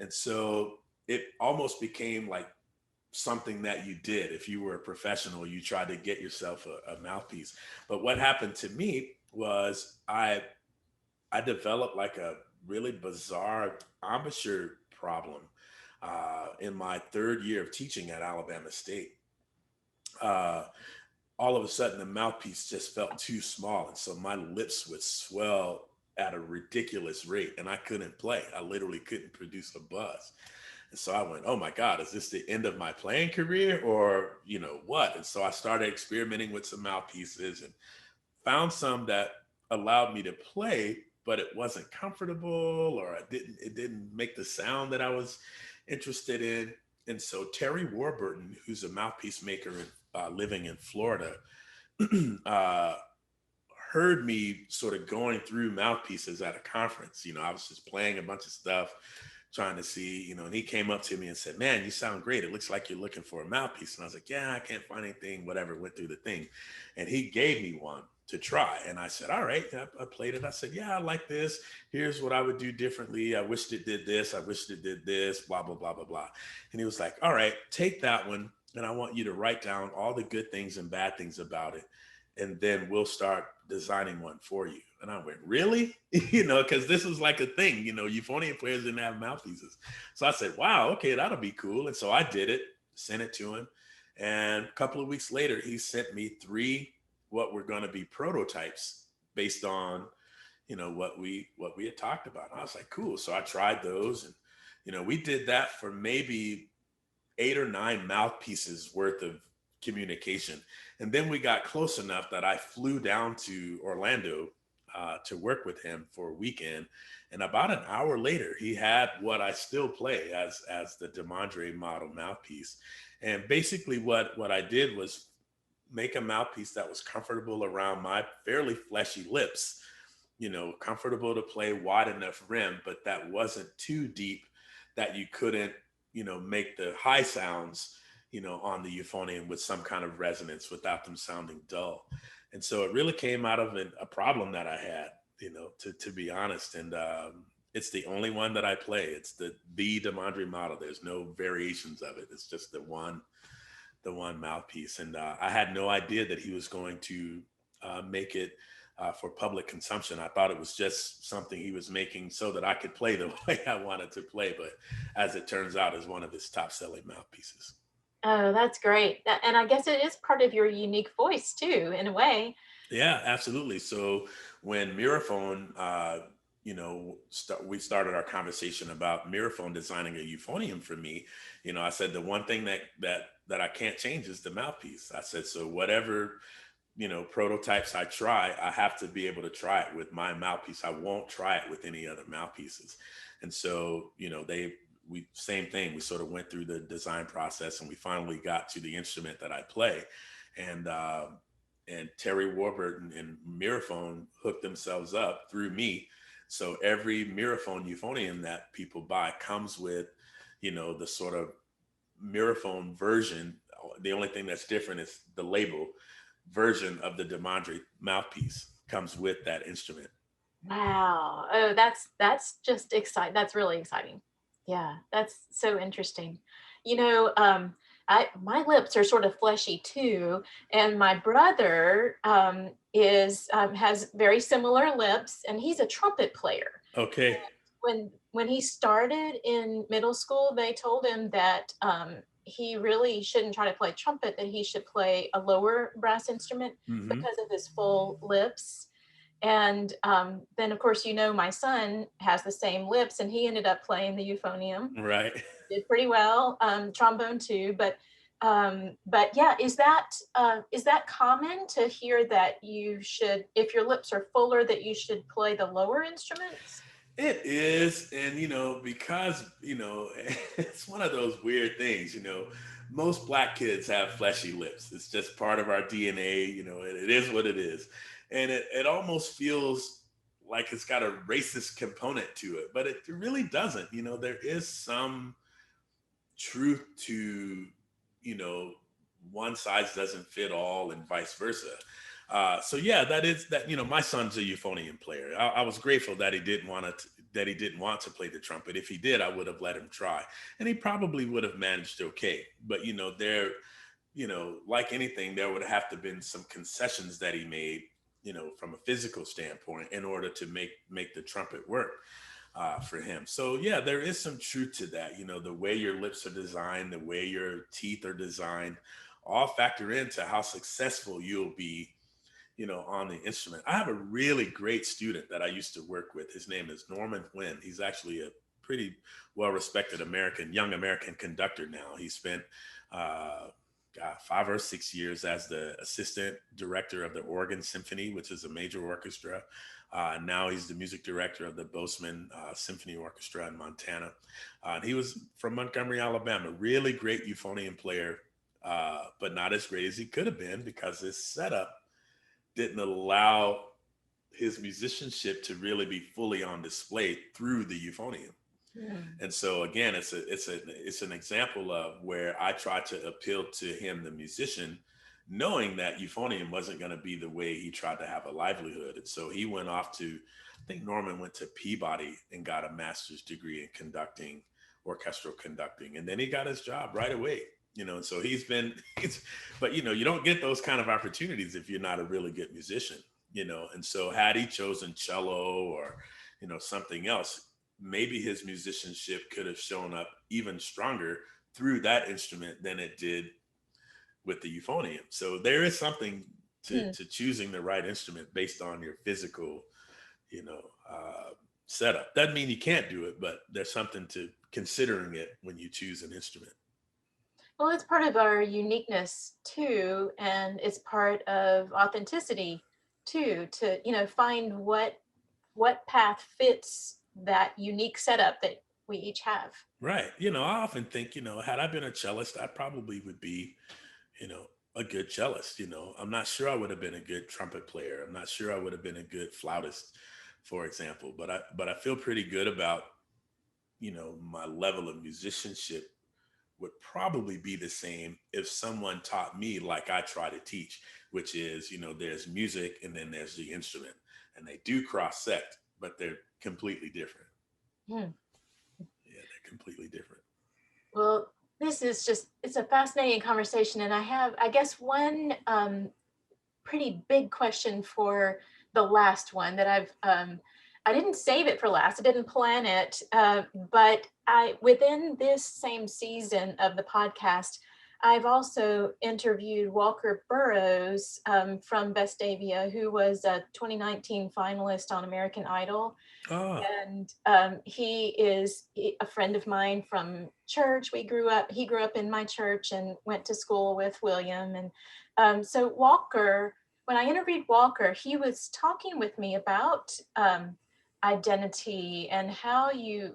And so it almost became like something that you did. If you were a professional, you tried to get yourself a mouthpiece. But what happened to me was I developed like a really bizarre embouchure problem in my third year of teaching at Alabama State. Uh, all of a sudden, the mouthpiece just felt too small. And so my lips would swell at a ridiculous rate and I couldn't play. I literally couldn't produce a buzz. And so I went, oh my God, is this the end of my playing career or, what? And so I started experimenting with some mouthpieces and found some that allowed me to play, but it wasn't comfortable or it didn't make the sound that I was interested in. And so Terry Warburton, who's a mouthpiece maker living in Florida, uh, heard me sort of going through mouthpieces at a conference. I was just playing a bunch of stuff, trying to see, and he came up to me and said, "Man, you sound great. It looks like you're looking for a mouthpiece." And I was like, "Yeah, I can't find anything, whatever," went through the thing. And he gave me one to try. And I said, "All right." I played it. I said, "Yeah, I like this. Here's what I would do differently. I wished it did this. I wished it did this, blah, blah, blah, blah, blah." And he was like, "All right, take that one. And I want you to write down all the good things and bad things about it. And then we'll start designing one for you." And I went, "Really?" Because this was like a thing, euphonium players didn't have mouthpieces. So I said, "Wow, okay, that'll be cool." And so I did it, sent it to him. And a couple of weeks later, he sent me three what were going to be prototypes based on, what we had talked about. And I was like, cool. So I tried those and, we did that for maybe 8 or 9 mouthpieces worth of communication. And then we got close enough that I flew down to Orlando to work with him for a weekend. And about an hour later, he had what I still play as the Demondrae model mouthpiece. And basically what I did was make a mouthpiece that was comfortable around my fairly fleshy lips, comfortable to play, wide enough rim, but that wasn't too deep that you couldn't, make the high sounds, on the euphonium with some kind of resonance without them sounding dull. And so it really came out of a problem that I had, to be honest. And it's the only one that I play. It's the Demondrae model. There's no variations of it. It's just the one mouthpiece. And I had no idea that he was going to make it for public consumption. I thought it was just something he was making so that I could play the way I wanted to play. But as it turns out, is one of his top selling mouthpieces. Oh, that's great. And I guess it is part of your unique voice too, in a way. Yeah, absolutely. So when Miraphone, we started our conversation about Miraphone designing a euphonium for me. I said the one thing that I can't change is the mouthpiece. I said, so whatever prototypes I try, I have to be able to try it with my mouthpiece. I won't try it with any other mouthpieces. And so, we same thing. We sort of went through the design process, and we finally got to the instrument that I play, and Terry Warburton and Miraphone hooked themselves up through me. So every Miraphone euphonium that people buy comes with, the sort of Miraphone version. The only thing that's different is the label version of the Demondrae mouthpiece comes with that instrument. Wow. Oh, that's just exciting. That's really exciting. Yeah, that's so interesting. You know, my lips are sort of fleshy too, and my brother is has very similar lips, and he's a trumpet player. Okay. When he started in middle school, they told him that he really shouldn't try to play trumpet; that he should play a lower brass instrument Hmm. because of his full lips. And then, of course, my son has the same lips, and he ended up playing the euphonium. Right. Did pretty well, trombone too. But yeah, is that common to hear that you should, if your lips are fuller, that you should play the lower instruments? It is. And, because, it's one of those weird things, most Black kids have fleshy lips. It's just part of our DNA, it is what it is. And it almost feels like it's got a racist component to it, but it really doesn't. There is some truth to, you know, one size doesn't fit all and vice versa. So yeah, that is that. My son's a euphonium player. I was grateful that he didn't want to play the trumpet. If he did, I would have let him try, and he probably would have managed okay. But like anything, there would have to been some concessions that he made, from a physical standpoint, in order to make the trumpet work for him. So yeah, there is some truth to that. The way your lips are designed, the way your teeth are designed, all factor into how successful you'll be, on the instrument. I have a really great student that I used to work with. His name is Norman Wynn. He's actually a pretty well-respected young American conductor now. He spent uh, 5 or 6 years as the assistant director of the Oregon Symphony, which is a major orchestra. Now he's the music director of the Bozeman Symphony Orchestra in Montana. And he was from Montgomery, Alabama. Really great euphonium player, but not as great as he could have been because his setup didn't allow his musicianship to really be fully on display through the euphonium. Mm. And so again, it's an example of where I tried to appeal to him, the musician, knowing that euphonium wasn't going to be the way he tried to have a livelihood. And so he went off to, I think Norman went to Peabody and got a master's degree in conducting, orchestral conducting, and then he got his job right away. And so but you don't get those kind of opportunities if you're not a really good musician. And so had he chosen cello or something else, maybe his musicianship could have shown up even stronger through that instrument than it did with the euphonium. So there is something to, Mm. to choosing the right instrument based on your physical, you know, setup. Doesn't mean you can't do it, but there's something to considering it when you choose an instrument. Well, it's part of our uniqueness too, and it's part of authenticity too, to find what path fits that unique setup that we each have. Right. I often think, had I been a cellist, I probably would be, you know, a good cellist. I'm not sure I would have been a good trumpet player. I'm not sure I would have been a good flautist, for example. But I feel pretty good about, my level of musicianship would probably be the same if someone taught me like I try to teach, which is, there's music and then there's the instrument. And they do cross sect, but they're completely different. Hmm. Yeah, they're completely different. Well, it's a fascinating conversation, and I guess, one pretty big question for the last one that I didn't save it for last. I didn't plan it, but within this same season of the podcast, I've also interviewed Walker Burrows from Vestavia, who was a 2019 finalist on American Idol. Oh, And he is a friend of mine from church. He grew up in my church and went to school with William. And so Walker, when I interviewed Walker, he was talking with me about identity and how you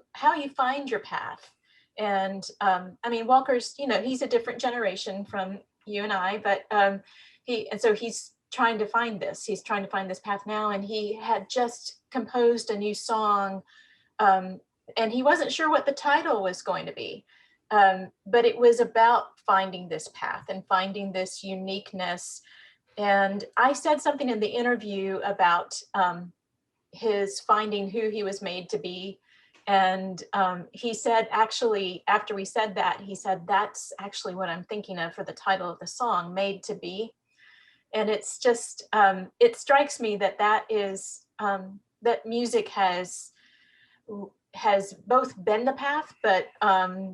find your path. And I mean, Walker's, he's a different generation from you and I, but so he's trying to find this. He's trying to find this path now, and he had just composed a new song, and he wasn't sure what the title was going to be, but it was about finding this path and finding this uniqueness. And I said something in the interview about his finding who he was made to be. And he said, actually, after we said that, he said, that's actually what I'm thinking of for the title of the song, Made to Be. And it's just, it strikes me that that music has both been the path, but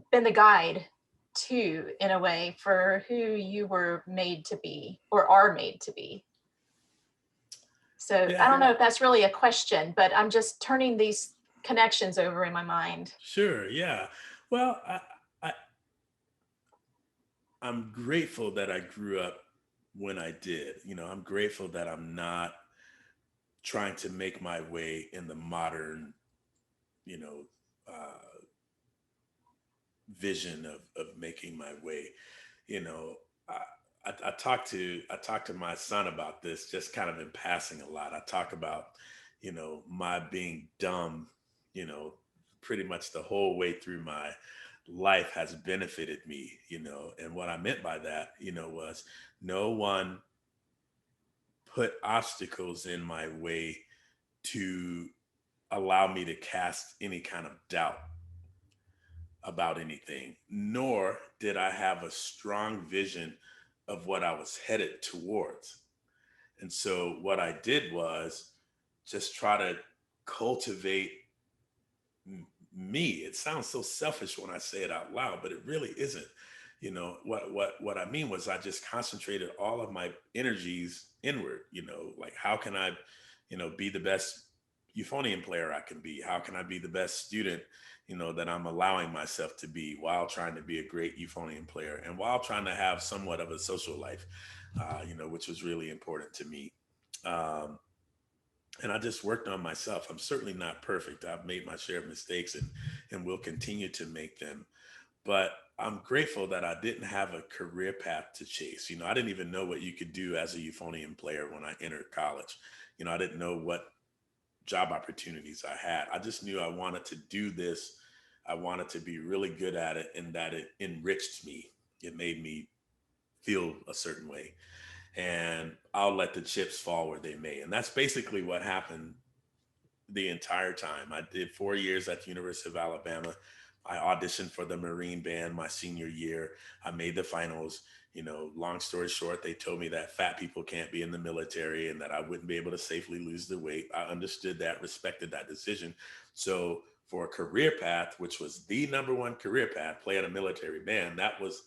been the guide too, in a way, for who you were made to be or are made to be. So I yeah, don't know if that's really a question, but I'm just turning these connections over in my mind. sure, yeah. Well, I I'm grateful that I grew up when I did. I'm grateful that I'm not trying to make my way in the modern, you know, uh, vision of making my way. You know, I, I talk to my son about this just kind of in passing a lot. I talk about, my being dumb, you know, pretty much the whole way through my life has benefited me, and what I meant by that, was no one put obstacles in my way to allow me to cast any kind of doubt about anything, nor did I have a strong vision of what I was headed towards. And so what I did was just try to cultivate me. It sounds so selfish when I say it out loud, but it really isn't. What I mean was I just concentrated all of my energies inward, like how can I, be the best euphonium player I can be? How can I be the best student, that I'm allowing myself to be while trying to be a great euphonium player and while trying to have somewhat of a social life, which was really important to me. Um, and I just worked on myself. I'm certainly not perfect. I've made my share of mistakes and will continue to make them. But I'm grateful that I didn't have a career path to chase. I didn't even know what you could do as a euphonium player when I entered college. I didn't know what job opportunities I had. I just knew I wanted to do this. I wanted to be really good at it and that it enriched me. It made me feel a certain way. And I'll let the chips fall where they may. And that's basically what happened the entire time. I did 4 years at the University of Alabama. I auditioned for the Marine Band my senior year. I made the finals. Long story short, they told me that fat people can't be in the military and that I wouldn't be able to safely lose the weight. I understood that, respected that decision. So for a career path, which was the number one career path, play in a military band, that was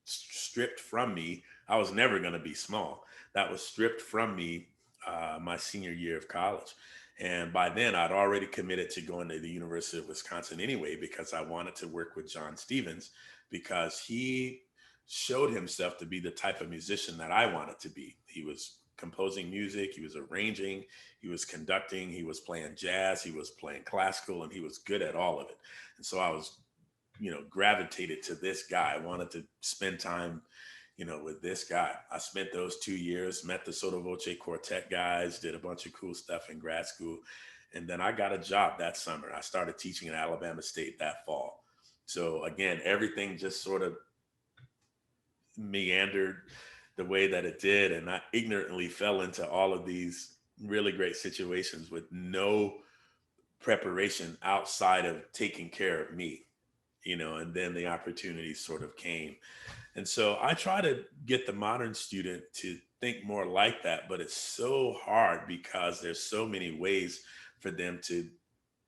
stripped from me. I was never going to be small. That was stripped from me my senior year of college. And by then, I'd already committed to going to the University of Wisconsin anyway, because I wanted to work with John Stevens, because he showed himself to be the type of musician that I wanted to be. He was composing music, he was arranging, he was conducting, he was playing jazz, he was playing classical, and he was good at all of it. And so I was, gravitated to this guy. I wanted to spend time with this guy. I spent those 2 years, met the Soto Voce Quartet guys, did a bunch of cool stuff in grad school. And then I got a job that summer. I started teaching at Alabama State that fall. So again, everything just sort of meandered the way that it did. And I ignorantly fell into all of these really great situations with no preparation outside of taking care of me, and then the opportunities sort of came. And so I try to get the modern student to think more like that, but it's so hard because there's so many ways for them to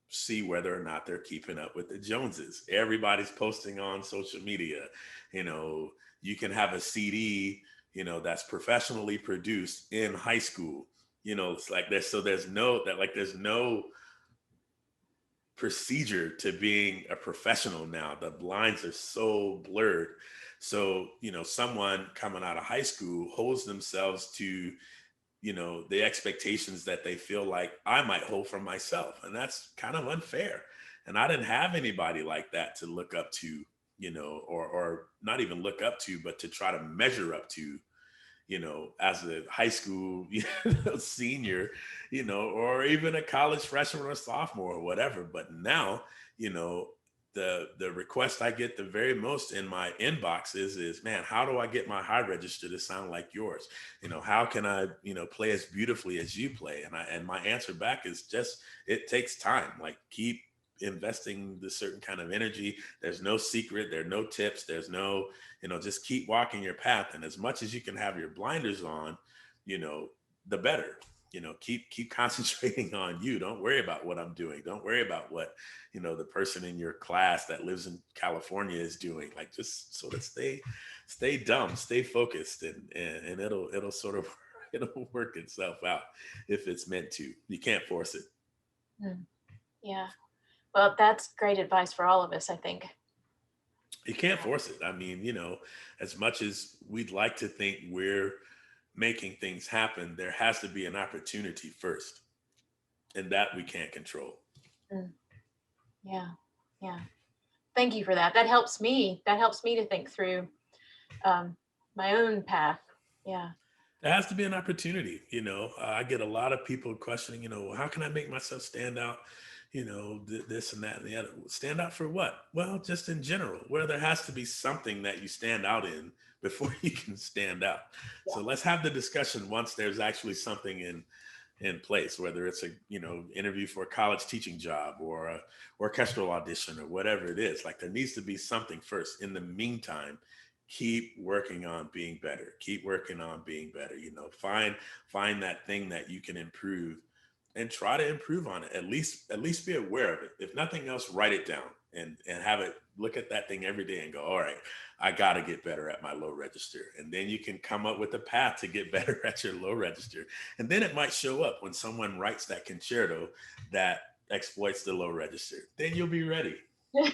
see whether or not they're keeping up with the Joneses. Everybody's posting on social media. You know, you can have a CD, that's professionally produced in high school. It's like there's no that like there's no procedure to being a professional now. The lines are so blurred. So, someone coming out of high school holds themselves to the expectations that they feel like I might hold for myself. And that's kind of unfair. And I didn't have anybody like that to look up to, or not even look up to, but to try to measure up to, as a high school senior, or even a college freshman or sophomore or whatever. But now, you know, the request I get the very most in my inbox is, man, how do I get my high register to sound like yours? How can I, play as beautifully as you play? And my answer back is just, it takes time. Like, keep investing the certain kind of energy. There's no secret, there are no tips, there's no, just keep walking your path. And as much as you can have your blinders on, the better. Keep concentrating on you. Don't worry about what I'm doing. Don't worry about what, the person in your class that lives in California is doing. Like, just sort of stay dumb, stay focused, and it'll sort of it'll work itself out if it's meant to. You can't force it. Yeah. Well, that's great advice for all of us, I think. You can't force it. I mean, as much as we'd like to think we're making things happen, there has to be an opportunity first, and that we can't control. Yeah. Yeah. Thank you for that. That helps me. That helps me to think through my own path. Yeah. There has to be an opportunity. I get a lot of people questioning, well, how can I make myself stand out? This and that and the other. Stand out for what? Well, just in general, where there has to be something that you stand out in before you can stand out. Yeah. So let's have the discussion once there's actually something in place, whether it's a, interview for a college teaching job or a orchestral audition or whatever it is. Like, there needs to be something first. In the meantime, keep working on being better. Keep working on being better. Find that thing that you can improve and try to improve on it. At least be aware of it. If nothing else, write it down and have it, look at that thing every day and go, all right, I got to get better at my low register. And then you can come up with a path to get better at your low register. And then it might show up when someone writes that concerto that exploits the low register. Then you'll be ready.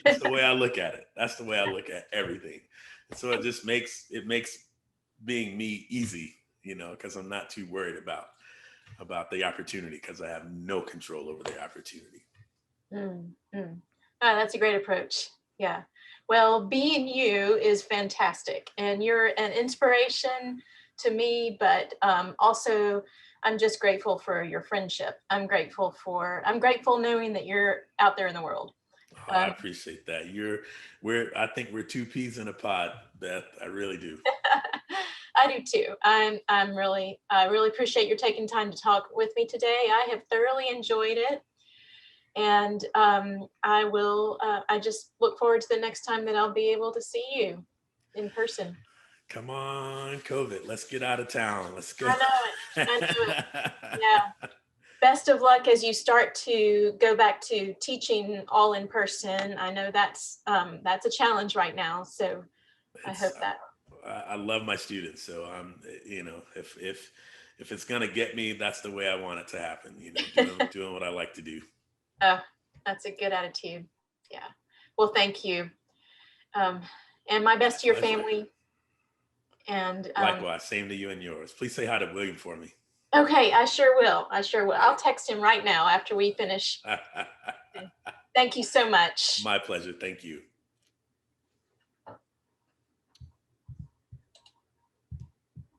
That's the way I look at it. That's the way I look at everything. And so it just makes being me easy, because I'm not too worried about the opportunity, because I have no control over the opportunity. Oh, that's a great approach. Yeah. Well, being you is fantastic, and you're an inspiration to me, but also I'm just grateful for your friendship. I'm grateful knowing that you're out there in the world. Oh, I appreciate that. I think we're two peas in a pod, Beth. I really do. I do too. I really appreciate your taking time to talk with me today. I have thoroughly enjoyed it. And I just look forward to the next time that I'll be able to see you in person. Come on, COVID. Let's get out of town. Let's go. I know it. Yeah. Best of luck as you start to go back to teaching all in person. I know that's a challenge right now. So I hope that. I love my students. So if it's going to get me, that's the way I want it to happen. Doing what I like to do. Oh, that's a good attitude. Yeah. Well, thank you. And my best to your family. And likewise, same to you and yours. Please say hi to William for me. Okay, I sure will. I'll text him right now after we finish. Thank you so much. My pleasure. Thank you.